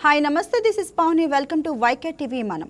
Hi నమస్తే, this is Pauni. Welcome to YK TV. మనం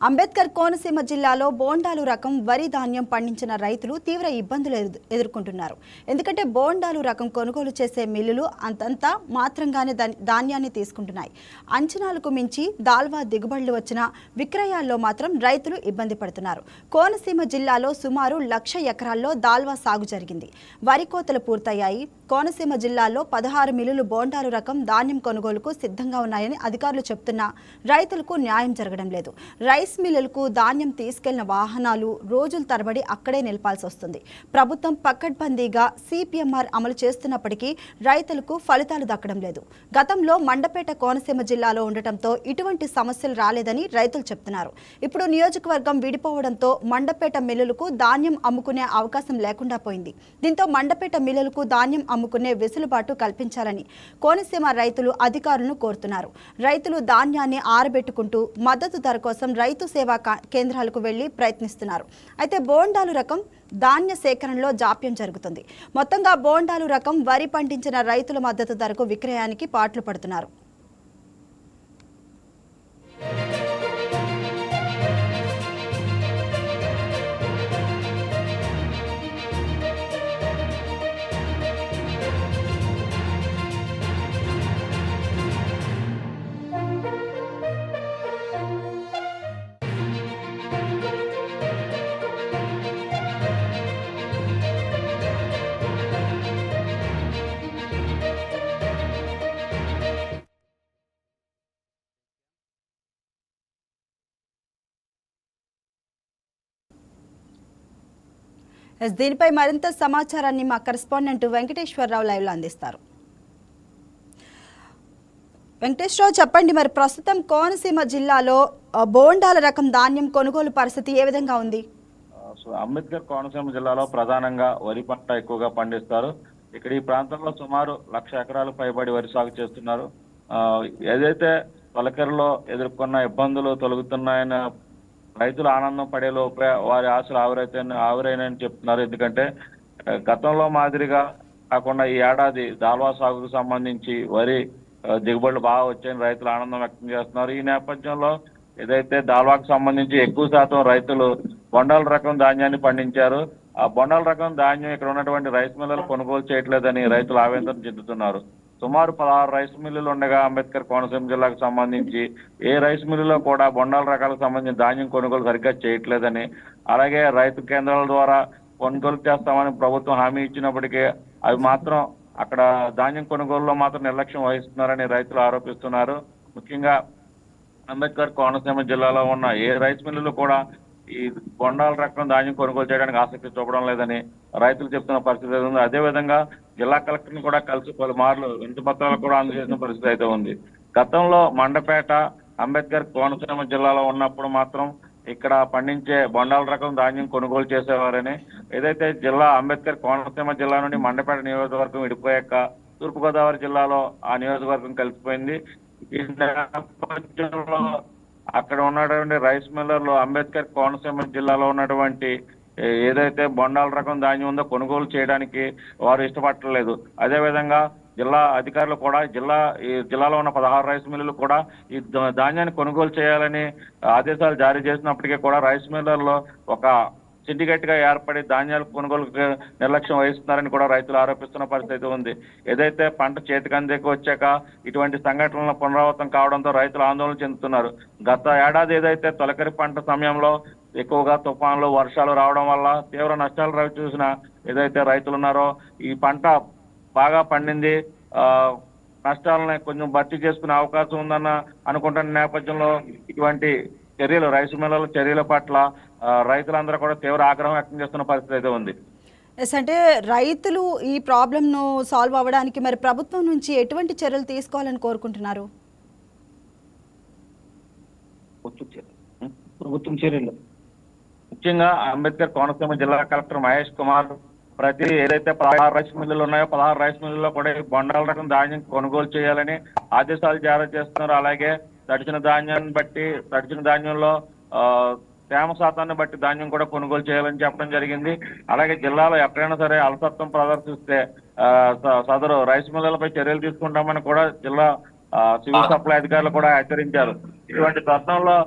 అంబేద్కర్ కోనసీమ జిల్లాలో బోండాలు రకం వరి ధాన్యం పండించిన రైతులు తీవ్ర ఇబ్బందులు ఎదుర్కొంటున్నారు. ఎందుకంటే బోండాలు రకం కొనుగోలు చేసే మిల్లులు అంతంతా మాత్రంగానే ధాన్యాన్ని తీసుకుంటున్నాయి. అంచనాలకు మించి దాల్వా దిగుబడులు వచ్చిన విక్రయాల్లో మాత్రం రైతులు ఇబ్బంది పడుతున్నారు. కోనసీమ జిల్లాలో సుమారు 1,00,000 ఎకరాల్లో దాల్వా సాగు జరిగింది. వరి కోతలు పూర్తయ్యాయి. కోనసీమ జిల్లాలో 16 మిల్లులు బోండాలు రకం ధాన్యం కొనుగోలుకు సిద్ధంగా ఉన్నాయని అధికారులు చెప్తున్నా రైతులకు న్యాయం జరగడం లేదు. రైస్ మిల్లులకు ధాన్యం తీసుకెళ్లిన వాహనాలు రోజుల తరబడి అక్కడే నిలపాల్సి వస్తుంది. ప్రభుత్వం పకడ్బందీగా సిపిఎంఆర్ అమలు చేస్తున్నప్పటికీ రైతులకు ఫలితాలు దక్కడం లేదు. గతంలో మండపేట కోనసీమ జిల్లాలో ఉండటంతో ఇటువంటి సమస్యలు రాలేదని రైతులు చెప్తున్నారు. ఇప్పుడు నియోజకవర్గం విడిపోవడంతో మండపేట మిల్లులకు ధాన్యం అమ్ముకునే అవకాశం లేకుండా పోయింది. దీంతో మండపేట మిల్లులకు ధాన్యం అమ్ముకునే వెసులుబాటు కల్పించాలని కోనసీమ రైతులు అధికారులను కోరుతున్నారు. రైతులు ధాన్యాన్ని ఆరబెట్టుకుంటూ మద్దతు ధర కోసం రైతు సేవా కేంద్రాలకు వెళ్లి ప్రయత్నిస్తున్నారు. అయితే బోండాలు రకం ధాన్య సేకరణలో జాప్యం జరుగుతుంది. మొత్తంగా బోండాలు రకం వరి పండించిన రైతుల మద్దతు ధరకు విక్రయానికి పాట్లు పడుతున్నారు. దీనిపై మరింత సమాచారాన్ని మా కరెస్పాండెంట్ వెంకటేశ్వరరావు లైవ్ లో అందిస్తారు. వెంకటేశ్వరరావు, చెప్పండి, మరి ప్రస్తుతం కోనసీమ జిల్లాలో బోండాల రకం ధాన్యం కొనుగోలు పరిస్థితి ఏ విధంగా ఉంది? అంబేద్కర్ కోనసీమ జిల్లాలో ప్రధానంగా వరి పంట ఎక్కువగా పండిస్తారు. ఇక్కడ ఈ ప్రాంతంలో సుమారు 1,00,000 ఎకరాలు పైబడి వరి సాగు చేస్తున్నారు. ఏదైతే తొలకరిలో ఎదుర్కొన్న ఇబ్బందులు తొలగుతున్నాయని రైతులు ఆనందం పడే లోపే వారి ఆశలు ఆవిరైనని చెప్తున్నారు. ఎందుకంటే గతంలో మాదిరిగా కాకుండా ఈ ఏడాది దాల్వా సాగుకు సంబంధించి వరి దిగుబడులు బాగా వచ్చాయని రైతులు ఆనందం వ్యక్తం చేస్తున్నారు. ఈ నేపథ్యంలో ఏదైతే దాల్వాకు సంబంధించి ఎక్కువ శాతం రైతులు బొండాల రకం ధాన్యాన్ని పండించారు. ఆ బొండాల రకం ధాన్యం ఇక్కడ ఉన్నటువంటి రైస్ మిల్లులు కొనుగోలు చేయట్లేదని రైతులు ఆవేదన చెందుతున్నారు. సుమారు 16 రైస్ మిల్లులు ఉండగా అంబేద్కర్ కోనసీమ జిల్లాకు సంబంధించి ఏ రైస్ మిల్లులో కూడా బొండాల రకాలకు సంబంధించిన ధాన్యం కొనుగోలు సరిగ్గా చేయట్లేదని, అలాగే రైతు కేంద్రాల ద్వారా కొనుగోలు చేస్తామని ప్రభుత్వం హామీ ఇచ్చినప్పటికీ అవి మాత్రం అక్కడ ధాన్యం కొనుగోలులో మాత్రం నిర్లక్ష్యం వహిస్తున్నారని రైతులు ఆరోపిస్తున్నారు. ముఖ్యంగా అంబేద్కర్ కోనసీమ జిల్లాలో ఉన్న ఏ రైస్ మిల్లులు కూడా ఈ బొండాల రకం ధాన్యం కొనుగోలు చేయడానికి ఆసక్తి చూపడం లేదని రైతులు చెప్తున్న పరిస్థితి ఉంది. అదేవిధంగా జిల్లా కలెక్టర్ని కూడా కలిసి పలుమార్లు వినతి పత్రాలు కూడా అందజేసిన పరిస్థితి అయితే ఉంది. గతంలో మండపేట అంబేద్కర్ కోనసీమ జిల్లాలో ఉన్నప్పుడు మాత్రం ఇక్కడ పండించే బొండాల రకం ధాన్యం కొనుగోలు చేసేవారని, ఏదైతే జిల్లా అంబేద్కర్ కోనసీమ జిల్లా నుండి మండపేట నియోజకవర్గం విడిపోయాక తూర్పుగోదావరి జిల్లాలో ఆ నియోజకవర్గం కలిసిపోయింది. ఈ నేపథ్యంలో అక్కడ ఉన్నటువంటి రైస్ మిల్లర్లు అంబేద్కర్ కోనసీమ జిల్లాలో ఉన్నటువంటి ఏదైతే బొండాల రకం ధాన్యం ఉందో కొనుగోలు చేయడానికి వారు ఇష్టపడలేదు. అదేవిధంగా జిల్లా అధికారులు కూడా జిల్లాలో ఉన్న 16 రైస్ మిల్లులు కూడా ఈ ధాన్యాన్ని కొనుగోలు చేయాలని ఆదేశాలు జారీ చేసినప్పటికీ కూడా రైస్ మిల్లర్లో ఒక సిండికేట్ గా ఏర్పడి ధాన్యాల కొనుగోలుకు నిర్లక్ష్యం వహిస్తున్నారని కూడా రైతులు ఆరోపిస్తున్న పరిస్థితి ఉంది. ఏదైతే పంట చేతికి అందేకి వచ్చాక ఇటువంటి సంఘటనలు పునరావృతం కావడంతో రైతులు ఆందోళన చెందుతున్నారు. గత ఏడాది ఏదైతే తొలకరి పంట సమయంలో ఎక్కువగా తుఫాన్లు వర్షాలు రావడం వల్ల తీవ్ర నష్టాలు రవి చూసిన ఏదైతే రైతులు ఉన్నారో ఈ పంట బాగా పండింది, నష్టాలని కొంచెం భర్తీ చేసుకునే అవకాశం ఉందన్న అనుకుంటున్న నేపథ్యంలో ఇటువంటి చర్యలు రైస్ మిల్లర్ల చర్యల పట్ల రైతులందరూ కూడా తీవ్ర ఆగ్రహం వ్యక్తం చేస్తున్న పరిస్థితి అయితే ఉంది. అంటే రైతులు ఈ ప్రాబ్లంను సాల్వ్ అవ్వడానికి మరి ప్రభుత్వం నుంచి ఎటువంటి చర్యలు తీసుకోవాలని కోరుకుంటున్నారు? ప్రభుత్వం చర్యలు ముఖ్యంగా అంబేద్కర్ కోనసీమ జిల్లా కలెక్టర్ మహేష్ కుమార్ ప్రతి ఏదైతే 16 రైస్ మిల్లులు ఉన్నాయో 16 రైస్ మిల్లుల్లో కూడా బొండాల రకం ధాన్యం కొనుగోలు చేయాలని ఆదేశాలు జారీ చేస్తున్నారు. అలాగే తడిచిన ధాన్యంలో తేమ శాతాన్ని బట్టి ధాన్యం కూడా కొనుగోలు చేయాలని చెప్పడం జరిగింది. అలాగే జిల్లాలో ఎక్కడైనా సరే అలసత్వం ప్రదర్శిస్తే సదరు రైస్ మిల్లలపై చర్యలు తీసుకుంటామని కూడా జిల్లా సివిల్ సప్లై అధికారులు కూడా హెచ్చరించారు. ఇటువంటి తరుణంలో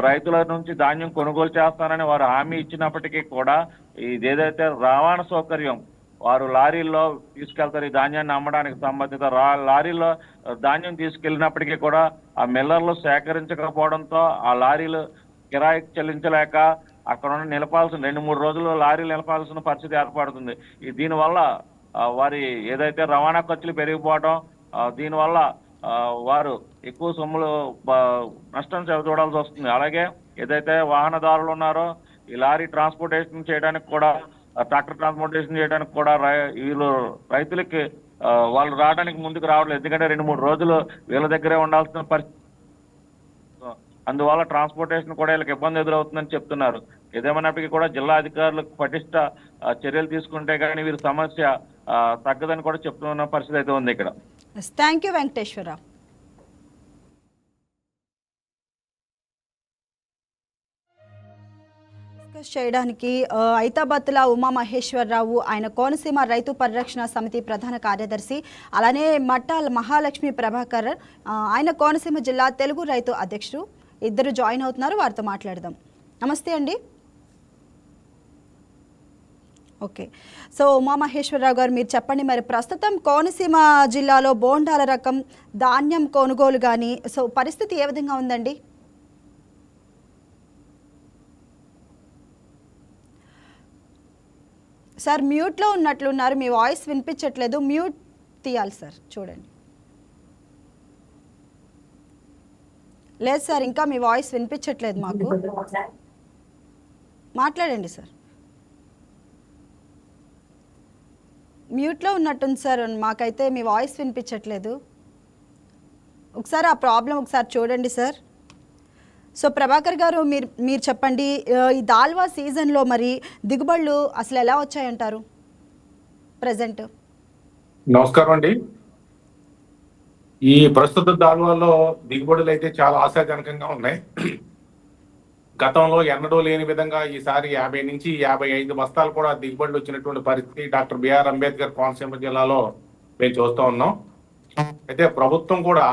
రైతుల నుంచి ధాన్యం కొనుగోలు చేస్తానని వారు హామీ ఇచ్చినప్పటికీ కూడా ఇదేదైతే రవాణా సౌకర్యం, వారు లారీల్లో తీసుకెళ్తారు ఈ ధాన్యాన్ని అమ్మడానికి, సంబంధిత లారీల్లో ధాన్యం తీసుకెళ్ళినప్పటికీ కూడా ఆ మిల్లర్లు సేకరించకపోవడంతో ఆ లారీలు కిరాయికి చెల్లించలేక అక్కడ నిలపాల్సిన 2-3 రోజులు లారీలు నిలపాల్సిన పరిస్థితి ఏర్పడుతుంది. దీనివల్ల వారి ఏదైతే రవాణా ఖర్చులు పెరిగిపోవడం, దీనివల్ల వారు ఎక్కువ సొమ్ములు నష్టం చూడాల్సి వస్తుంది. అలాగే ఏదైతే వాహనదారులు ఉన్నారో ఈ లారీ ట్రాన్స్పోర్టేషన్ చేయడానికి కూడా, ట్రాక్టర్ ట్రాన్స్పోర్టేషన్ చేయడానికి కూడా వీళ్ళు రైతులకి వాళ్ళు రావడానికి ముందుకు రావట్లేదు. ఎందుకంటే 2-3 రోజులు వీళ్ళ దగ్గరే ఉండాల్సిన పరిస్థితి, అందువల్ల ట్రాన్స్పోర్టేషన్ కూడా వీళ్ళకి ఇబ్బంది ఎదురవుతుందని చెప్తున్నారు. ఏదేమైనప్పటికీ కూడా జిల్లా అధికారులకు పటిష్ట చర్యలు తీసుకుంటే కానీ వీరి సమస్య తగ్గదని కూడా చెప్తున్న పరిస్థితి అయితే ఉంది ఇక్కడ. Thank you Venkateswararao. చేయడానికి ఐతాబత్తుల ఉమామహేశ్వరరావు, ఆయన కోనసీమ రైతు పరిరక్షణ సమితి ప్రధాన కార్యదర్శి, అలానే మట్టాల మహాలక్ష్మి ప్రభాకర్, ఆయన కోనసీమ జిల్లా తెలుగు రైతు అధ్యక్షుడు, ఇద్దరు జాయిన్ అవుతున్నారు. వారితో మాట్లాడదాం. నమస్తే అండి. ఓకే, సో ఉమామహేశ్వరరావు గారు, మీరు చెప్పండి, మరి ప్రస్తుతం కోనసీమ జిల్లాలో బోండాల రకం ధాన్యం కొనుగోలు కానీ సో పరిస్థితి ఏ విధంగా ఉందండి? సార్ మ్యూట్లో ఉన్నట్లున్నారు, మీ వాయిస్ వినిపించట్లేదు, మ్యూట్ తీయాలి సార్, చూడండి. లేదు సార్, ఇంకా మీ వాయిస్ వినిపించట్లేదు మాకు, మాట్లాడండి సార్. మ్యూట్లో ఉన్నట్టుంది సార్, మాకైతే మీ వాయిస్ వినిపించట్లేదు. ఒకసారి ఆ ప్రాబ్లం ఒకసారి చూడండి సార్. సో ప్రభాకర్ గారు, మీరు చెప్పండి, ఈ దాల్వా సీజన్లో మరి దిగుబడులు అసలు ఎలా వచ్చాయంటారు ప్రజెంట్? నమస్కారం అండి. ఈ ప్రస్తుత దాల్వాలో దిగుబడులు అయితే చాలా ఆశాజనకంగా ఉన్నాయి. గతంలో ఎన్నడూ లేని విధంగా ఈసారి 50 నుంచి 55 బస్తాలు కూడా దిగుబడులు వచ్చినటువంటి పరిస్థితి డాక్టర్ బిఆర్ అంబేద్కర్ కోనసీమ జిల్లాలో మేము చూస్తూ ఉన్నాం. అయితే ప్రభుత్వం కూడా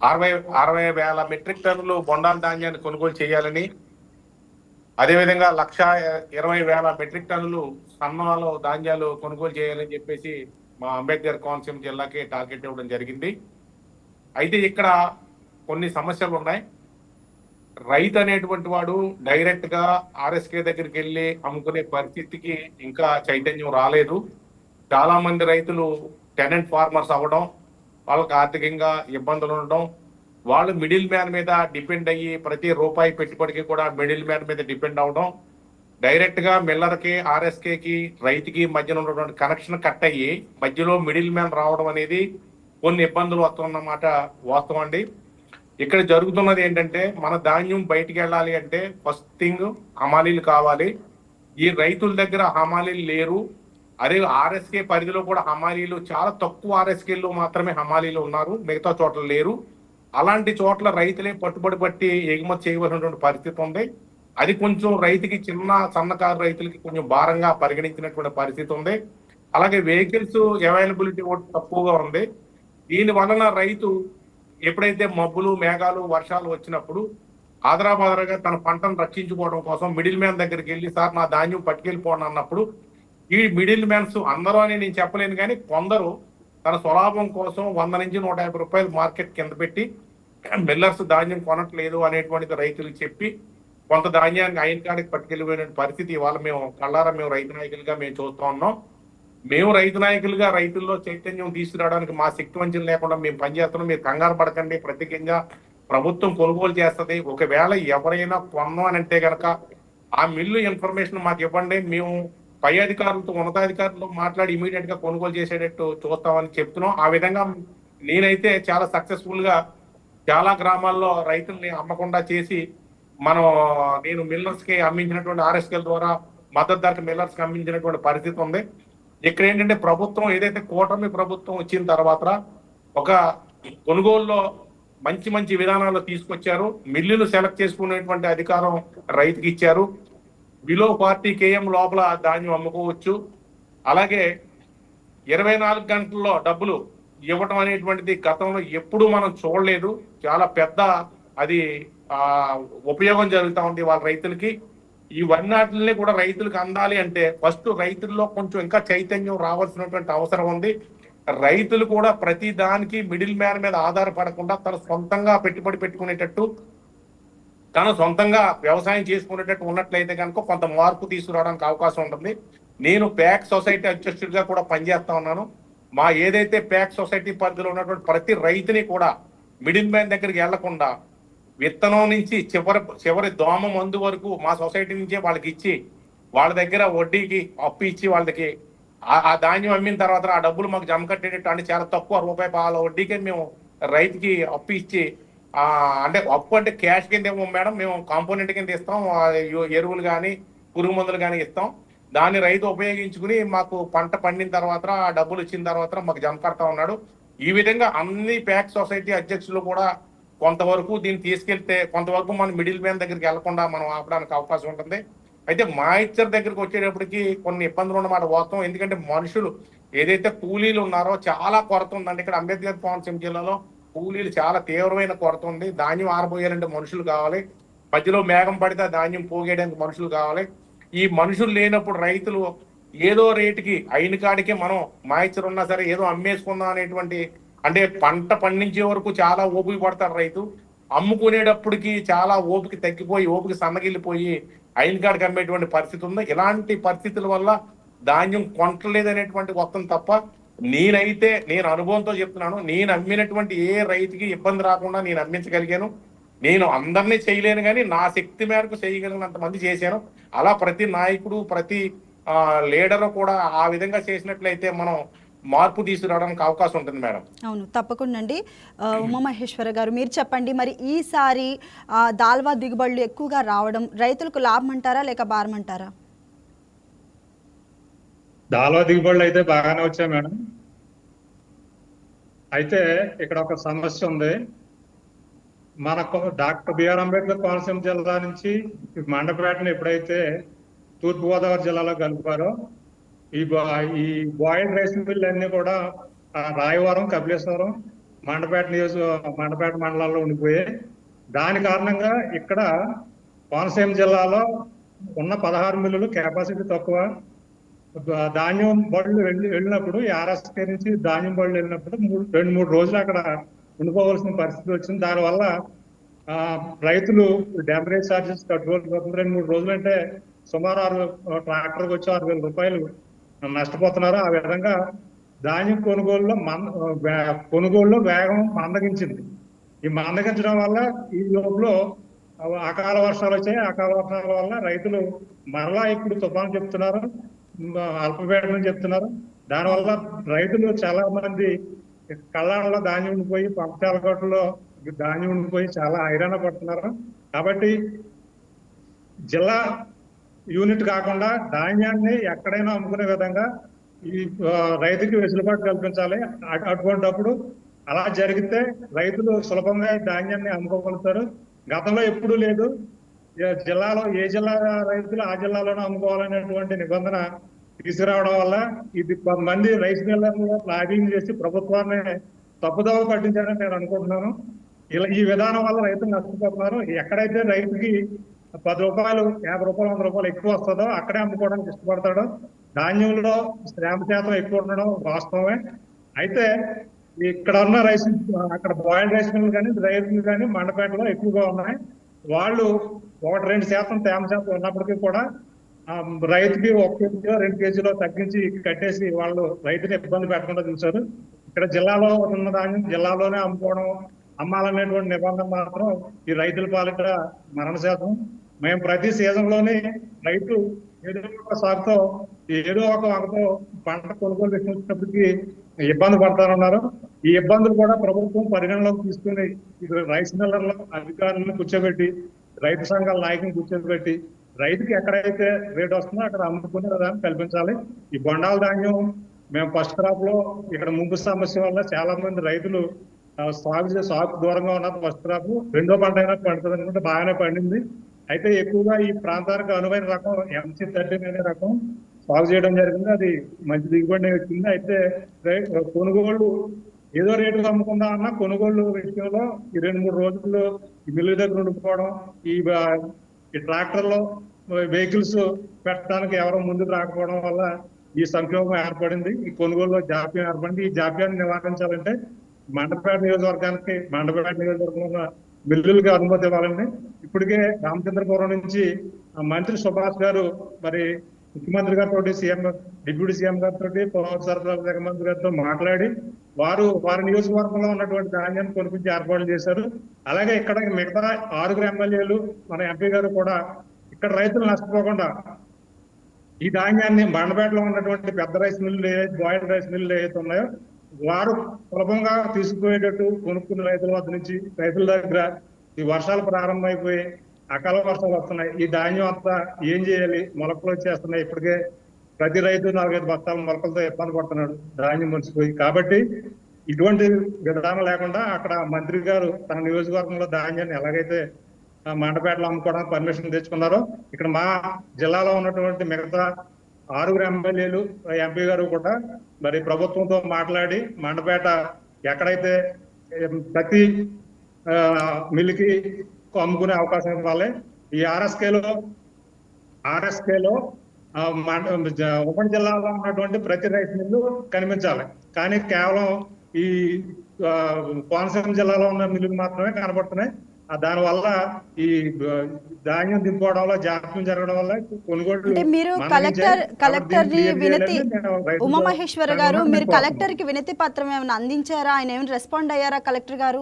60 వేల మెట్రిక్ టన్నులు బొండాల ధాన్యాన్ని కొనుగోలు చేయాలని, అదేవిధంగా 1,20,000 మెట్రిక్ టన్నులు సన్నాలో ధాన్యాలు కొనుగోలు చేయాలని చెప్పేసి మా అంబేద్కర్ కోనసీమ జిల్లాకి టార్గెట్ ఇవ్వడం జరిగింది. అయితే ఇక్కడ కొన్ని సమస్యలు ఉన్నాయి. రైతు అనేటువంటి వాడు డైరెక్ట్ గా ఆర్ఎస్కే దగ్గరికి వెళ్ళి అమ్ముకునే పరిస్థితికి ఇంకా చైతన్యం రాలేదు. చాలా మంది రైతులు టెనెంట్ ఫార్మర్స్ అవ్వడం, వాళ్ళకి ఆర్థికంగా ఇబ్బందులు ఉండడం, వాళ్ళు మిడిల్ మ్యాన్ మీద డిపెండ్ అయ్యి ప్రతి రూపాయి పెట్టుబడికి కూడా మిడిల్ మ్యాన్ మీద డిపెండ్ అవడం, డైరెక్ట్ గా మిల్లర్కి ఆర్ఎస్కేకి రైతుకి మధ్యన ఉన్నటువంటి కనెక్షన్ కట్ అయ్యి మధ్యలో మిడిల్ మ్యాన్ రావడం అనేది కొన్ని ఇబ్బందులు వస్తున్నమాట వాస్తవం అండి. ఇక్కడ జరుగుతున్నది ఏంటంటే, మన ధాన్యం బయటికి వెళ్ళాలి అంటే ఫస్ట్ థింగ్ హమాలీలు కావాలి. ఈ రైతుల దగ్గర హమాలీలు లేరు. అదే ఆర్ఎస్కే పరిధిలో కూడా హమాలీలు చాలా తక్కువ, ఆర్ఎస్కేల్లో మాత్రమే హమాలీలు ఉన్నారు, మిగతా చోట్ల లేరు. అలాంటి చోట్ల రైతులే పట్టుబడి పట్టి ఎగుమతి చేయవలసినటువంటి పరిస్థితి ఉంది. అది కొంచెం రైతుకి సన్నకారు రైతులకి కొంచెం భారంగా పరిగణించినటువంటి పరిస్థితి ఉంది. అలాగే వెహికల్స్ అవైలబిలిటీ కూడా తక్కువగా ఉంది. దీని వలన రైతు ఎప్పుడైతే మబ్బులు మేఘాలు వర్షాలు వచ్చినప్పుడు ఆదరాబాదరగా తన పంటను రక్షించుకోవడం కోసం మిడిల్ మ్యాన్ దగ్గరికి వెళ్ళి, సార్ నా ధాన్యం పట్టుకెళ్ళిపోండి అన్నప్పుడు, ఈ మిడిల్ మ్యాన్స్ అందరూ అని నేను చెప్పలేను కానీ కొందరు తన స్వలాభం కోసం 100 నుంచి 150 రూపాయలు మార్కెట్ కింద పెట్టి మిల్లర్స్ ధాన్యం కొనట్లేదు అనేటువంటిది రైతులకు చెప్పి కొంత ధాన్యాన్ని ఆయన కాడికి పట్టుకెళ్ళిపోయిన పరిస్థితి ఇవాళ మేము కళ్ళారా మేము రైతు నాయకులుగా మేము చూస్తూ ఉన్నాం. మేము రైతు నాయకులుగా రైతుల్లో చైతన్యం తీసుకురావడానికి మా శక్తి వంచన లేకుండా మేము పనిచేస్తున్నాం. మీరు కంగారు పడకండి, ప్రత్యేకంగా ప్రభుత్వం కొనుగోలు చేస్తుంది. ఒకవేళ ఎవరైనా కొన్నాం అని అంటే కనుక ఆ మిల్లు ఇన్ఫర్మేషన్ మాకు ఇవ్వండి, మేము పై అధికారులతో ఉన్నతాధికారులతో మాట్లాడి ఇమీడియట్ గా కొనుగోలు చేసేటట్టు చూస్తామని చెప్తున్నాం. ఆ విధంగా నేనైతే చాలా సక్సెస్ఫుల్ గా చాలా గ్రామాల్లో రైతుల్ని అమ్మకుండా చేసి నేను మిల్లర్స్ కి అమ్మించినటువంటి ఆర్ఎస్కేల ద్వారా మద్దతు ధరకు మిల్లర్స్ కి అమ్మించినటువంటి పరిస్థితి ఉంది. ఇక్కడ ఏంటంటే ప్రభుత్వం ఏదైతే కూటమి ప్రభుత్వం వచ్చిన తర్వాత ఒక కొనుగోలులో మంచి మంచి విధానాలు తీసుకొచ్చారు. మిల్లులు సెలెక్ట్ చేసుకునేటువంటి అధికారం రైతుకి ఇచ్చారు. బిలో 40 KM లోపల ధాన్యం అమ్ముకోవచ్చు. అలాగే 24 గంటల్లో డబ్బులు ఇవ్వటం అనేటువంటిది గతంలో ఎప్పుడూ మనం చూడలేదు. చాలా పెద్ద అది ఆ ఉపయోగం జరుగుతూ ఉంది వాళ్ళ రైతులకి. ఇవన్నిటిని కూడా రైతులకు అందాలి అంటే ఫస్ట్ రైతుల్లో కొంచెం ఇంకా చైతన్యం రావాల్సినటువంటి అవసరం ఉంది. రైతులు కూడా ప్రతి దానికి మిడిల్ మ్యాన్ మీద ఆధారపడకుండా తన సొంతంగా పెట్టుబడి పెట్టుకునేటట్టు, తను సొంతంగా వ్యవసాయం చేసుకునేటట్టు ఉన్నట్లయితే కనుక కొంత మార్పు తీసుకురావడానికి అవకాశం ఉంటుంది. నేను ప్యాక్ సొసైటీ అధ్యక్షుడిగా కూడా పనిచేస్తా ఉన్నాను. మా ఏదైతే ప్యాక్ సొసైటీ పరిధిలో ఉన్నటువంటి ప్రతి రైతుని కూడా మిడిల్ మ్యాన్ దగ్గరికి వెళ్లకుండా విత్తనం నుంచి చివరి దోమ మందు వరకు మా సొసైటీ నుంచే వాళ్ళకి ఇచ్చి, వాళ్ళ దగ్గర వడ్డీకి అప్పు ఇచ్చి వాళ్ళకి ఆ ధాన్యం అమ్మిన తర్వాత ఆ డబ్బులు మాకు జమ కట్టేటట్టు, అంటే చాలా తక్కువ ₹1 వడ్డీకే మేము రైతుకి అప్పు ఇచ్చి, అంటే అప్పు అంటే క్యాష్ కింద ఏమో మేడం, మేము కాంపోనెంట్ కింద ఇస్తాం, ఎరువులు కానీ పురుగు మందులు కానీ ఇస్తాం. దాన్ని రైతు ఉపయోగించుకుని మాకు పంట పండిన తర్వాత ఆ డబ్బులు ఇచ్చిన తర్వాత మాకు జమ కడతా ఉన్నాడు. ఈ విధంగా అన్ని ప్యాక్ సొసైటీ అధ్యక్షులు కూడా కొంతవరకు దీన్ని తీసుకెళ్తే కొంతవరకు మనం మిడిల్ మ్యాన్ దగ్గరికి వెళ్లకుండా మనం ఆపడానికి అవకాశం ఉంటుంది. అయితే మాయిశ్చర్ దగ్గరికి వచ్చేటప్పటికి కొన్ని ఇబ్బందులు ఉన్నమాట వాస్తవం. ఎందుకంటే మనుషులు ఏదైతే కూలీలు ఉన్నారో చాలా కొరత ఉందండి. ఇక్కడ అంబేద్కర్ కోనసీమ జిల్లాలో కూలీలు చాలా తీవ్రమైన కొరత ఉంది. ధాన్యం ఆరబోయాలంటే మనుషులు కావాలి, మధ్యలో మేఘం పడితే ధాన్యం పోగేయడానికి మనుషులు కావాలి. ఈ మనుషులు లేనప్పుడు రైతులు ఏదో రేటుకి అయిన కాడికి మనం మాయిశ్చర్ ఉన్నా సరే ఏదో అమ్మేసుకుందాం అనేటువంటి, అంటే పంట పండించే వరకు చాలా ఓపిక పడతారు రైతు. అమ్ముకునేటప్పటికి చాలా ఓపిక తగ్గిపోయి ఓపిక సన్నగిల్లిపోయి అయిన కాడికి అమ్మేటువంటి పరిస్థితి ఉంది. ఇలాంటి పరిస్థితుల వల్ల ధాన్యం కొంటలేదనేటువంటి వస్తుంది తప్ప, నేను అనుభవంతో చెప్తున్నాను, నేను అమ్మినటువంటి ఏ రైతుకి ఇబ్బంది రాకుండా నేను అమ్మించగలిగాను. నేను అందరినీ చేయలేను కానీ నా శక్తి మేరకు చేయగలిగినంత మంది చేశాను. అలా ప్రతి నాయకుడు ప్రతి లీడరు కూడా ఆ విధంగా చేసినట్లయితే మనం మార్పు తీసుకురావడానికి అవకాశం ఉంటుంది మేడం. అవును, తప్పకుండా అండి. ఉమామహేశ్వర గారు, మీరు చెప్పండి, మరి ఈసారి దాల్వా దిగుబడులు ఎక్కువగా రావడం రైతులకు లాభం అంటారా లేక భారం అంటారా? దాల్వా దిగుబడులు అయితే బాగానే వచ్చాయి మేడం. అయితే ఇక్కడ ఒక సమస్య ఉంది. మనకు డాక్టర్ బిఆర్ అంబేద్కర్ కోనసీమ జిల్లా నుంచి మండపేటను ఎప్పుడైతే తూర్పుగోదావరి జిల్లాలో కలిపారో ఈ బాయిల్డ్ రైస్ మిల్ అన్ని కూడా రాయవరం, కపిలేశ్వరం, మండపేట మండలాల్లో ఉండిపోయాయి. దాని కారణంగా ఇక్కడ కోనసీమ జిల్లాలో ఉన్న 16 మిల్లులు కెపాసిటీ తక్కువ. ధాన్యం బళ్ళు వెళ్ళినప్పుడు ఆర్ఎస్కే నుంచి ధాన్యం బళ్ళు వెళ్ళినప్పుడు 2-3 రోజులు అక్కడ ఉండిపోవలసిన పరిస్థితి వచ్చింది. దానివల్ల రైతులు డెలివరీ ఛార్జెస్ కట్టుకోవాల్సి 2-3 రోజులు అంటే సుమారు ట్రాక్టర్కి వచ్చి ₹6,000 నష్టపోతున్నారు. ఆ విధంగా ధాన్యం కొనుగోలులో వేగం మందగించింది. ఈ మందగించడం వల్ల ఈ లోపల అకాల వర్షాలు వచ్చాయి. అకాల వర్షాల వల్ల రైతులు మరలా ఇప్పుడు తుఫాను చెప్తున్నారు, అల్పపీడనం చెప్తున్నారు. దానివల్ల రైతులు చాలా మంది కళ్ళాడలో ధాన్యం ఉండిపోయి, పంపచాలగొట్టలో ధాన్యం ఉండిపోయి చాలా హైరాణ పడుతున్నారు. కాబట్టి జిల్లా యూనిట్ కాకుండా ధాన్యాన్ని ఎక్కడైనా అమ్ముకునే విధంగా ఈ రైతుకి వెసులుబాటు కల్పించాలి. అటువంటిప్పుడు అలా జరిగితే రైతులు సులభంగా ధాన్యాన్ని అమ్ముకోగలుగుతారు. గతంలో ఎప్పుడూ లేదు. జిల్లాలో ఏ జిల్లా రైతులు ఆ జిల్లాలోనే అమ్ముకోవాలనేటువంటి నిబంధన తీసుకురావడం వల్ల ఇది కొంతమంది రైస్ మిల్లర్లు లాబింగ్ చేసి ప్రభుత్వాన్ని తప్పుదోవ పట్టించారని నేను అనుకుంటున్నాను. ఈ విధానం వల్ల రైతులు నష్టపోతున్నారు. ఎక్కడైతే రైతుకి ₹10, ₹50, ₹100 ఎక్కువ వస్తుందో అక్కడే అమ్ముకోవడానికి ఇష్టపడతాడు. ధాన్యంలో శ్రమ శాతం ఎక్కువ ఉండడం వాస్తవమే. అయితే ఇక్కడ ఉన్న అక్కడ బాయిల్డ్ రైస్ మిల్లు కానీ డ్రై మిల్లు కానీ మండపేటలో ఎక్కువగా ఉన్నాయి. వాళ్ళు 1-2 శాతం తేమ శాతం ఉన్నప్పటికీ కూడా రైతుకి 1 కేజీలో 2 కేజీలో తగ్గించి కట్టేసి వాళ్ళు రైతుని ఇబ్బంది పెట్టకుండా చూశారు. ఇక్కడ జిల్లాలో ఉన్న ధాన్యం జిల్లాలోనే అమ్మాలనేటువంటి నిబంధన మాత్రం ఈ రైతుల పాలిట మరణ శాతం. మేము ప్రతి సీజన్ లోనే రైతు ఏదో ఒక సాగుతో ఏదో ఒక వంకతో పంట కొనుగోలు వచ్చినప్పటికీ ఇబ్బంది పడతారన్నారు. ఈ ఇబ్బందులు కూడా ప్రభుత్వం పరిగణలోకి తీసుకుని రైస్ మిల్లర్ల అధికారులను కూర్చోబెట్టి, రైతు సంఘాల నాయకులను కూర్చోబెట్టి రైతుకి ఎక్కడైతే రేట్ వస్తుందో అక్కడ అమ్ముకునే విధానం కల్పించాలి. ఈ బొండాల ధాన్యం మేము ఫస్ట్ క్రాప్ లో ఇక్కడ ముంపు సమస్య వల్ల చాలా మంది రైతులు సాగు దూరంగా ఉన్న ఫస్ట్ క్రాప్, రెండో పంట అయినా పండుతుంది అనుకుంటే బాగానే పండింది. అయితే ఎక్కువగా ఈ ప్రాంతానికి అనువైన రకం MC13 అనే రకం సాగు చేయడం జరిగింది. అది మంచి దిగుబడి వచ్చింది. అయితే కొనుగోళ్లు ఏదో రేటుకు అమ్ముకుందాం అన్నా కొనుగోళ్లు విషయంలో ఈ 2-3 రోజుల్లో ఈ మిల్లు దగ్గర ఉండిపోవడం, ఈ ట్రాక్టర్లో వెహికల్స్ పెట్టడానికి ఎవరో ముందుకు రాకపోవడం వల్ల ఈ సంక్షోభం ఏర్పడింది. ఈ కొనుగోలులో జాప్యం ఏర్పడింది. ఈ జాప్యాన్ని నివారించాలంటే మండపేట నియోజకవర్గంలో ఉన్న మిల్లులకి అనుమతి ఇవ్వాలండి. ఇప్పటికే రామచంద్రపురం నుంచి మంత్రి సుభాష్ గారు మరి ముఖ్యమంత్రి గారితో, డిప్యూటీ సీఎం గారితో, పౌర సరఫరాల శాఖ మంత్రి గారితో మాట్లాడి వారి నియోజకవర్గంలో ఉన్నటువంటి ధాన్యాన్ని కొనిపించి ఏర్పాట్లు చేశారు. అలాగే ఇక్కడ మిగతా 6 ఎమ్మెల్యేలు మన ఎంపీ గారు కూడా ఇక్కడ రైతులు నష్టపోకుండా ఈ ధాన్యాన్ని మండపేటలో ఉన్నటువంటి పెద్ద రైస్ మిల్లులు బాయిల్డ్ రైస్ మిల్లులు ఏవైతే ఉన్నాయో వారు సులభంగా తీసుకుపోయేటట్టు కొనుక్కున్న రైతుల వద్ద నుంచి రైతుల దగ్గర ఈ వర్షాలు ప్రారంభమైపోయి అకాల వర్షాలు వస్తున్నాయి. ఈ ధాన్యం అంతా ఏం చేయాలి? మొలకలు వచ్చేస్తున్నాయి. ఇప్పటికే ప్రతి రైతు 4-5 బస్తాల మొలకలతో ఇబ్బంది పడుతున్నాడు ధాన్యం మురిసిపోయి. కాబట్టి ఇటువంటి విధానం లేకుండా అక్కడ మంత్రి గారు తన నియోజకవర్గంలో ధాన్యాన్ని ఎలాగైతే మండపేటలో అమ్ముకోవడానికి పర్మిషన్ తెచ్చుకున్నారో ఇక్కడ మా జిల్లాలో ఉన్నటువంటి మిగతా 6 ఎమ్మెల్యేలు, ఎంపీ గారు కూడా మరి ప్రభుత్వంతో మాట్లాడి మండపేట ఎక్కడైతే ప్రతి మిల్లుకి అమ్ముకునే అవకాశం ఇవ్వాలి. ఈ ఆర్ఎస్కేలో ఉమ్మడి జిల్లాలో ఉన్నటువంటి ప్రతి రైస్ మిల్లు కనిపించాలి. కానీ కేవలం ఈ కోనసీమ జిల్లాలో ఉన్న మిల్లులు మాత్రమే కనబడుతున్నాయి. దానివల్ల ఈ ధాన్యం దింపుకోవడంలో జాప్యం జరగడం వల్ల కొనుగోలు. అంటే మీరు కలెక్టర్ ని వినతి, ఉమామహేశ్వర గారు, మీరు కలెక్టర్ కి వినతి పత్రం ఏమైనా అందించారా? ఆయన ఏమైనా రెస్పాండ్ అయ్యారా కలెక్టర్ గారు?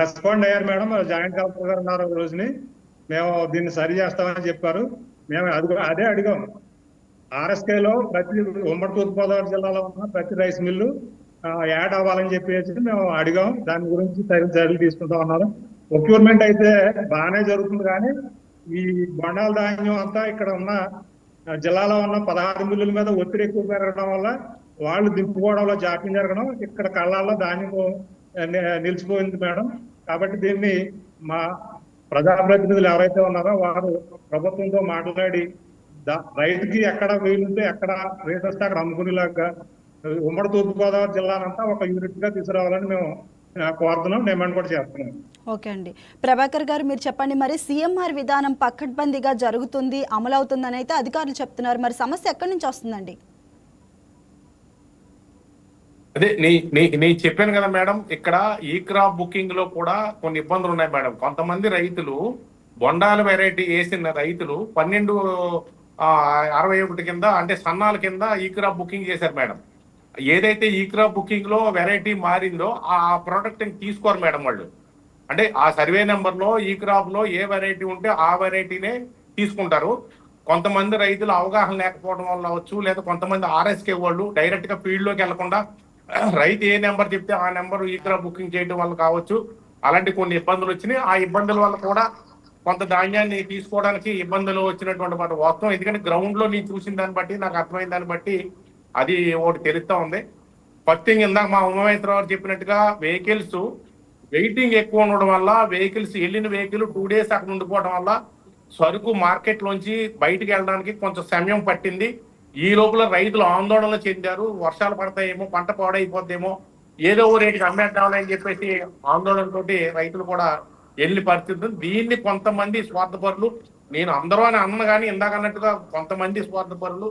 రెస్పాండ్ అయ్యారు మేడం. జాయింట్ కలెక్టర్ గారు ఉన్నారు రోజుని. మేము దీన్ని సరి చేస్తామని చెప్పారు. మేము అదే అడిగాం. ఆర్ఎస్కేలో ప్రతి ఉమ్మడి తూర్పుగోదావరి జిల్లాలో ఉన్న ప్రతి రైస్ మిల్లు యాడ్ అవ్వాలని చెప్పేసి మేము అడిగాం. దాని గురించి చర్యలు తీసుకుంటా ఉన్నారు. ప్రొక్యూర్మెంట్ అయితే బాగానే జరుగుతుంది. కానీ ఈ బొండాల ధాన్యం అంతా ఇక్కడ ఉన్న జిల్లాలో ఉన్న 16 మిల్లుల మీద ఒత్తిడి ఎక్కువ పెరగడం వల్ల వాళ్ళు దింపుకోవడంలో జాప్యం జరగడం, ఇక్కడ కళ్ళాల్లో ధాన్యం నిలిచిపోయింది మేడం. కాబట్టి దీన్ని మా ప్రజాప్రతినిధులు ఎవరైతే ఉన్నారో వారు ప్రభుత్వంతో మాట్లాడి రైతుకి ఎక్కడ వీలుంటే ఎక్కడ రేట్ వస్తే అక్కడ అమ్ముకునేలాగా ఉమ్మడి తూర్పుగోదావరి జిల్లానంతా ఒక యూనిట్ గా తీసుకురావాలని మేము కోరుతున్నాం, డిమాండ్ కూడా చేస్తున్నాం. ఓకే అండి. ప్రభాకర్ గారు మీరు చెప్పండి, మరి సీఎంఆర్ విధానం పకడ్బందీగా జరుగుతుంది, అమలవుతుందని అయితే అధికారులు చెప్తున్నారు. మరి సమస్య ఎక్కడి నుంచి వస్తుందండి? అదే నేను చెప్పాను కదా మేడం, ఇక్కడ ఈ క్రాప్ బుకింగ్ లో కూడా కొన్ని ఇబ్బందులు ఉన్నాయి మేడం. కొంతమంది రైతులు బొండాల వెరైటీ వేసిన రైతులు 1261 కింద అంటే సన్నాల కింద ఈ క్రాప్ బుకింగ్ చేశారు మేడం. ఏదైతే ఈ క్రాప్ బుకింగ్ లో వెరైటీ మారిందో ఆ ప్రోడక్ట్ తీసుకోరు మేడం వాళ్ళు. అంటే ఆ సర్వే నెంబర్ లో ఈ క్రాప్ లో ఏ వెరైటీ ఉంటే ఆ వెరైటీనే తీసుకుంటారు. కొంతమంది రైతులు అవగాహన లేకపోవడం వల్ల అవచ్చు, లేదా కొంతమంది ఆర్ఎస్కే వాళ్ళు డైరెక్ట్ గా ఫీల్డ్ లోకి వెళ్లకుండా రైతు ఏ నెంబర్ చెప్తే ఆ నెంబర్ ఈ క్రాప్ బుకింగ్ చేయడం వల్ల కావచ్చు, అలాంటి కొన్ని ఇబ్బందులు వచ్చినాయి. ఆ ఇబ్బందుల వల్ల కూడా కొంత ధాన్యాన్ని తీసుకోవడానికి ఇబ్బందులు వచ్చినటువంటి మాట వాస్తవం. ఎందుకంటే గ్రౌండ్ లో నేను చూసిన దాన్ని బట్టి, నాకు అర్థమైన దాన్ని బట్టి అది ఒకటి తెలుస్తా ఉంది. ఫస్ట్ థింగ్, ఇందాక మా ఉమామేశ్వరరావు చెప్పినట్టుగా వెహికల్స్ వెయిటింగ్ ఎక్కువ ఉండడం వల్ల, వెహికల్స్ వెళ్ళిన వెహికల్ 2 days అక్కడ ఉండిపోవడం వల్ల సరుకు మార్కెట్ లోంచి బయటికి వెళ్ళడానికి కొంచెం సమయం పట్టింది. ఈ లోపల రైతులు ఆందోళన చెందారు. వర్షాలు పడతాయేమో, పంట పాడైపోద్దేమో, ఏదో ఓ రేటుకి అమ్మేద్దామని అని చెప్పేసి ఆందోళనతోటి రైతులు కూడా వెళ్ళి పరిస్థితి. దీన్ని కొంతమంది స్వార్థపరులు, నేను అందరూ అని అన్న కానీ ఇందాక అన్నట్టుగా కొంతమంది స్వార్థపరులు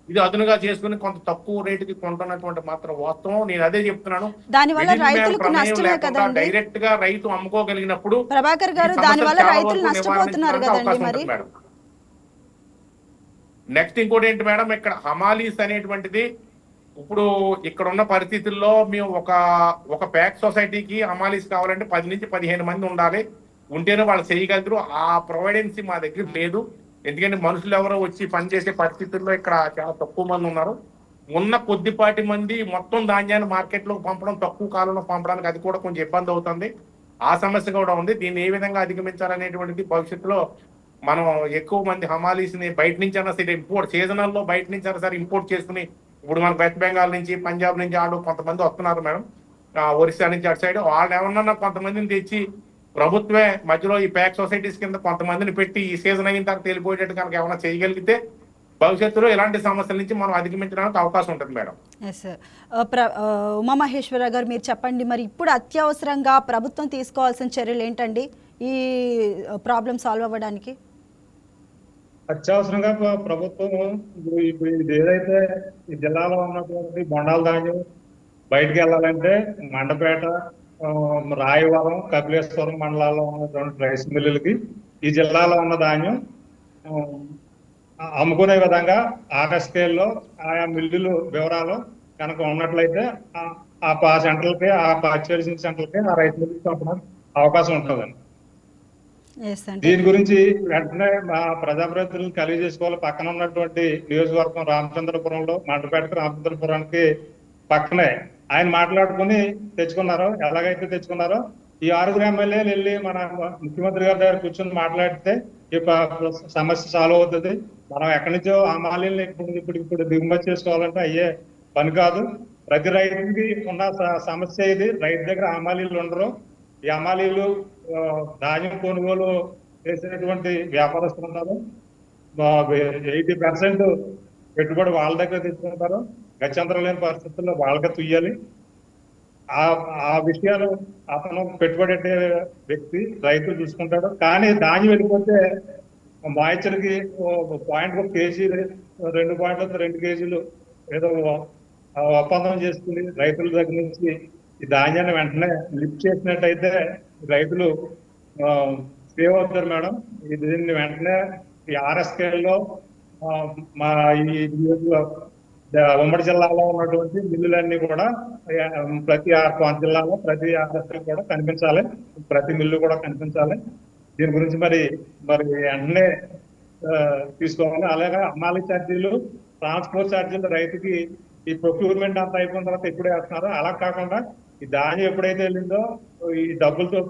ఇది అదునుగా చేసుకుని కొంత తక్కువ రేటుకి కొంటున్నటువంటి మాత్రం వాస్తవం. నేను అదే చెప్తున్నాను. దానివల్ల రైతులకు నష్టమే కదండి. డైరెక్ట్ గా రైతు అమ్ముకోగలిగినప్పుడు ప్రభాకర్ గారు, దానివల్ల రైతులు నష్టపోతున్నారు కదండి. మరి నెక్స్ట్ ఇంకోటి ఏంటి మేడం, ఇక్కడ హమాలీస్ అనేటువంటిది ఇప్పుడు ఇక్కడ ఉన్న పరిస్థితుల్లో మేము ఒక ప్యాక్ సొసైటీకి హమాలీస్ కావాలంటే 10 నుంచి 15 మంది ఉండాలి, ఉంటేనే వాళ్ళు చేయగలరు. ఆ ప్రొవైడెన్సీ మా దగ్గర లేదు. ఎందుకంటే మనుషులు ఎవరో వచ్చి పనిచేసే పరిస్థితుల్లో ఇక్కడ చాలా తక్కువ మంది ఉన్నారు. ఉన్న కొద్దిపాటి మంది మొత్తం ధాన్యాన్ని మార్కెట్లోకి పంపడం, తక్కువ కాలంలో పంపడానికి అది కూడా కొంచెం ఇబ్బంది అవుతుంది. ఆ సమస్య కూడా ఉంది. దీన్ని ఏ విధంగా అధిగమించాలనేటువంటిది భవిష్యత్తులో మనం ఎక్కువ మంది హమాలీస్ ని బయట నుంచి అన్నా సరే ఇంపోర్ట్, సీజనల్లో బయట నుంచి అన్నా సరే ఇంపోర్ట్ చేసుకుని, ఇప్పుడు మనకు వెస్ట్ బెంగాల్ నుంచి, పంజాబ్ నుంచి కొంతమంది వస్తున్నారు మేడం, ఒరిస్సా నుంచి అటు సైడ్. వాళ్ళు ఏమన్నా కొంతమందిని తెచ్చి ప్రభుత్వమే మధ్యలో ఈ ప్యాక్ సొసైటీస్ కింద కొంతమందిని పెట్టి ఈ సీజన్ అయిన తర్వాత వెళ్ళిపోయేటట్టు కనుక ఏమైనా చేయగలిగితే భవిష్యత్తులో ఇలాంటి సమస్యల నుంచి మనం అధిగమించడానికి అవకాశం ఉంటుంది మేడం. Yes sir. ఉమామహేశ్వర గారు మీరు చెప్పండి, మరి ఇప్పుడు అత్యవసరంగా ప్రభుత్వం తీసుకోవాల్సిన చర్యలు ఏంటండి ఈ ప్రాబ్లం సాల్వ్ అవ్వడానికి? అత్యవసరంగా ప్రభుత్వం ఇప్పుడు ఇది ఏదైతే ఈ జిల్లాలో ఉన్నటువంటి బొండాల ధాన్యం బయటికి వెళ్ళాలంటే మండపేట, రాయవరం, కపిలేశ్వరం మండలాల్లో ఉన్నటువంటి రైస్ మిల్లులకి ఈ జిల్లాలో ఉన్న ధాన్యం అమ్ముకునే విధంగా ఆర్ఎస్కేల్లో ఆయా మిల్లులు వివరాలు కనుక ఉన్నట్లయితే ఆ సెంటర్లకి, ఆ పర్చేసింగ్ సెంటర్లకి, ఆ రైస్ మిల్లుకి పంపడానికి అవకాశం ఉంటుందండి. దీని గురించి వెంటనే మా ప్రజాప్రతినిధులను కలిగజేసుకోవాలి. పక్కన ఉన్నటువంటి నియోజకవర్గం రామచంద్రపురంలో, మండపేటకు రామచంద్రపురానికి పక్కనే ఆయన మాట్లాడుకుని తెచ్చుకున్నారు. ఎలాగైతే తెచ్చుకున్నారో ఈ 6 ఎమ్మెల్యేలు వెళ్ళి మన ముఖ్యమంత్రి గారి దగ్గర కూర్చొని మాట్లాడితే ఈ సమస్య సాల్వ్ అవుతుంది. మనం ఎక్కడి నుంచో హమాలీలను ఇప్పుడు దిగుమతి చేసుకోవాలంటే అయ్యే పని కాదు. ప్రతి రైతుకి ఉన్న సమస్య ఇది. రైతు దగ్గర హమాలీలు ఉండరు. ఈ హమాలీలు ధాన్యం కొనుగోలు చేసినటువంటి వ్యాపారస్తులు ఉన్నారు. 80% పెట్టుబడి వాళ్ళ దగ్గర తెచ్చుకుంటారు. గత్యంతరం లేని పరిస్థితుల్లో వాళ్ళకే తుయ్యాలి. ఆ విషయాలు అతను పెట్టుబడి పెట్టే వ్యక్తి రైతు చూసుకుంటాడు. కానీ ధాన్యం వెళ్ళిపోతే మాయిచర్కి పాయింట్ 1 కేజీ, 2 పాయింట్లతో 2 కేజీలు ఏదో ఒప్పందం చేసుకుని రైతుల దగ్గర నుంచి ఈ ధాన్యాన్ని వెంటనే లిఫ్ట్ చేసినట్టయితే రైతులు సేవ్ అవుతారు మేడం. దీన్ని వెంటనే ఈ ఆర్ఎస్కేల్లో మా ఈ ఉమ్మడి జిల్లాలో ఉన్నటువంటి మిల్లులన్నీ కూడా ప్రతి జిల్లాలో ప్రతి ఆర్ఎస్కే కూడా కనిపించాలి. ప్రతి మిల్లు కూడా కనిపించాలి. దీని గురించి మరి వెంటనే తీసుకోవాలి. అలాగే హమాలీ ఛార్జీలు, ట్రాన్స్పోర్ట్ ఛార్జీలు రైతుకి ఈ ప్రొక్యూర్మెంట్ అంతా అయిపోయిన తర్వాత ఎప్పుడే వేస్తున్నారు. అలా కాకుండా ఈ ధాన్యం ఎప్పుడైతే వెళ్ళిందో ఈ డబ్బులతో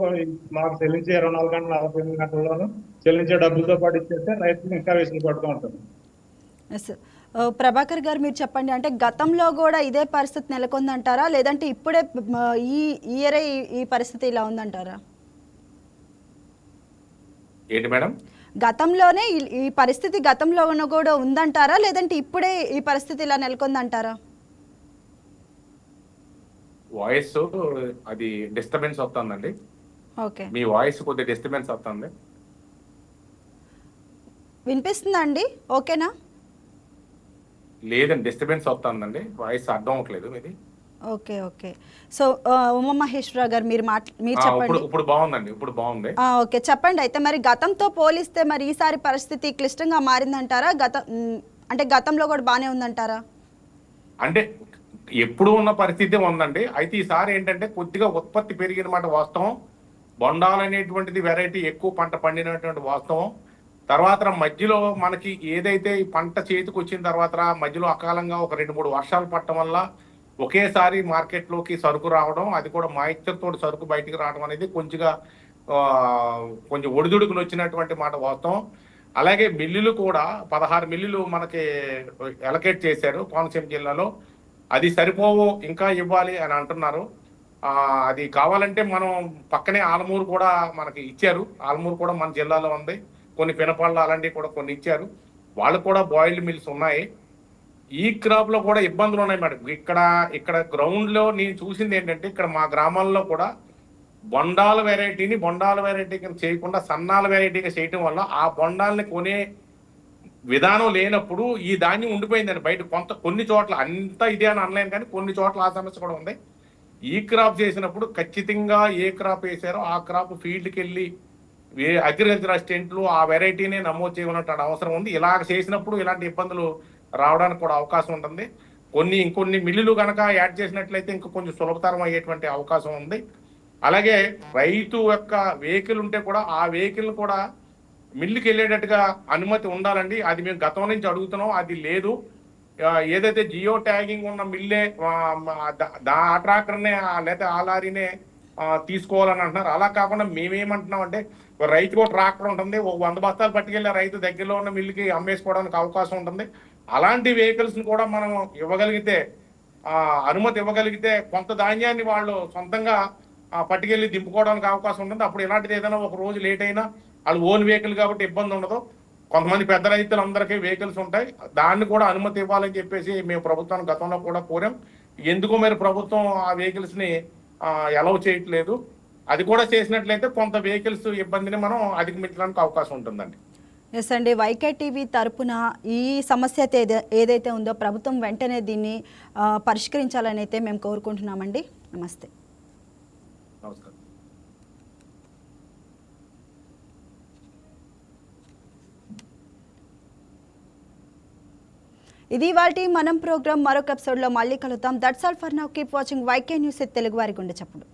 మాకు చెల్లించే 24 గంటలు 48 గంటల్లోనూ చెల్లించే డబ్బులతో పాటు ఇచ్చేస్తే రైతులు ఇంకా వేసులు పడుతూ ఉంటుంది. ప్రభాకర్ గారు మీరు చెప్పండి, అంటే గతంలో కూడా ఇదే పరిస్థితి నెలకొందంటారా, లేదంటే ఇప్పుడే ఈ ఇయరే ఈ పరిస్థితి ఇలా ఉందంటారా? ఏంటి మేడం? గతంలోనే ఈ పరిస్థితి గతంలో కూడా ఉందంటారా, లేదంటే ఇప్పుడే ఈ పరిస్థితి ఇలా నెలకొందంటారా? వాయిస్ అది డిస్టర్బెన్స్ వస్తుందండి. ఓకే, మీ వాయిస్ కొద్దిగా డిస్టర్బెన్స్ వస్తుంది. వినిపిస్తుందండి? ఓకేనా? లేదండి, డిస్టర్బెన్స్ వస్తుందండి. వాయిస్ అర్థం అవ్వట్లేదు మీది. Okay okay. సో ఉమామహేశ్వర గారు మీరు చెప్పండి. ఇప్పుడు బాగుందండి, ఇప్పుడు బాగుంది. ఓకే, చెప్పండి. అయితే మరి గతంతో పోలిస్తే మరి ఈసారి పరిస్థితి క్లిష్టంగా మారిందంటారా? అంటే గతంలో కూడా బాగానే ఉందంటారా? అంటే ఎప్పుడు ఉన్న పరిస్థితి ఉందండి. అయితే ఈసారి ఏంటంటే కొద్దిగా ఉత్పత్తి పెరిగిన మాట వాస్తవం. బొండాలు అనేటువంటిది వెరైటీ ఎక్కువ పంట పండినటువంటి వాస్తవం. తర్వాత మధ్యలో మనకి ఏదైతే ఈ పంట చేతికి వచ్చిన తర్వాత మధ్యలో అకాలంగా ఒక 2-3 వర్షాలు పట్టడం వల్ల ఒకేసారి మార్కెట్లోకి సరుకు రావడం, అది కూడా మాయిశ్చర్ తోటి సరుకు బయటికి రావడం అనేది కొంచెం ఒడిదుడుకులు వచ్చినటువంటి మాట వాస్తవం. అలాగే మిల్లులు కూడా 16 మిల్లులు మనకి అలొకేట్ చేశారు కోనసీమ జిల్లాలో. అది సరిపోవు, ఇంకా ఇవ్వాలి అని అంటున్నారు. అది కావాలంటే మనం పక్కనే ఆలమూరు కూడా మనకి ఇచ్చారు. ఆలమూరు కూడా మన జిల్లాలో ఉంది. కొన్ని పినపళ్ళు అలాంటివి కూడా కొన్ని ఇచ్చారు. వాళ్ళు కూడా బాయిల్డ్ మిల్స్ ఉన్నాయి. ఈ క్రాప్ లో కూడా ఇబ్బందులు ఉన్నాయి మేడం. ఇక్కడ గ్రౌండ్ లో నేను చూసింది ఏంటంటే, ఇక్కడ మా గ్రామాల్లో కూడా బొండాల వెరైటీ చేయకుండా సన్నాల వెరైటీగా చేయటం వల్ల ఆ బొండాలని కొనే విధానం లేనప్పుడు ఈ ధాన్యం ఉండిపోయిందండి బయట. కొన్ని చోట్ల అంతా ఇదే అని అనలేను, కానీ కొన్ని చోట్ల ఆ సమస్య కూడా ఉంది. ఈ క్రాప్ చేసినప్పుడు ఖచ్చితంగా ఏ క్రాప్ వేసారో ఆ క్రాప్ ఫీల్డ్కి వెళ్ళి అగ్రికల్చర్ అసిస్టెంట్లు ఆ వెరైటీనే నమోదు చేయనటువంటి అవసరం ఉంది. ఇలాగ చేసినప్పుడు ఇలాంటి ఇబ్బందులు రావడానికి కూడా అవకాశం ఉంటుంది. ఇంకొన్ని మిల్లులు కనుక యాడ్ చేసినట్లయితే ఇంకా కొంచెం సులభతరం అయ్యేటువంటి అవకాశం ఉంది. అలాగే రైతు యొక్క వెహికల్ ఉంటే కూడా ఆ వెహికల్ కూడా మిల్లుకి వెళ్ళేటట్టుగా అనుమతి ఉండాలండి. అది మేము గతం నుంచి అడుగుతున్నాం, అది లేదు. ఏదైతే జియో ట్యాగింగ్ ఉన్న మిల్లే ఆ ట్రాక్టర్నే లేకపోతే ఆ లారీనే తీసుకోవాలని అంటున్నారు. అలా కాకుండా మేమేమంటున్నాం అంటే, రైతుకు ట్రాక్టర్ ఉంటుంది, 100 బస్తాలు పట్టుకెళ్ళి రైతు దగ్గరలో ఉన్న మిల్లుకి అమ్మేసుకోవడానికి అవకాశం ఉంటుంది. అలాంటి వెహికల్స్ ని కూడా మనం ఇవ్వగలిగితే, అనుమతి ఇవ్వగలిగితే కొంత ధాన్యాన్ని వాళ్ళు సొంతంగా పట్టుకెళ్ళి దింపుకోవడానికి అవకాశం ఉంటుంది. అప్పుడు ఇలాంటిది ఏదైనా ఒక రోజు లేట్ అయినా వాళ్ళు ఓన్ వెహికల్ కాబట్టి ఇబ్బంది ఉండదు. కొంతమంది పెద్ద రైతులందరికీ వెహికల్స్ ఉంటాయి, దాన్ని కూడా అనుమతి ఇవ్వాలని చెప్పేసి మేము ప్రభుత్వాన్ని గతంలో కూడా కోరాం. ఎందుకో మరి ప్రభుత్వం ఆ వెహికల్స్ ని అలౌ చేయట్లేదు. అది కూడా చేసినట్లయితే కొంత వెహికల్స్ ఇబ్బందిని మనం అధిగమించడానికి అవకాశం ఉంటుందండి. ఎస్ అండి, వైకే టీవీ తరపున ఈ సమస్య ఏదైతే ఉందో ప్రభుత్వం వెంటనే దీన్ని పరిష్కరించాలని అయితే మేము కోరుకుంటున్నామండి. నమస్తే. నమస్కారం. ఇది వాటి మనం ప్రోగ్రామ్. మరొక ఎపిసోడ్లో మళ్ళీ కలుద్దాం. That's all for now. Keep watching YK news Telugu వారి గుండె చప్పుడు.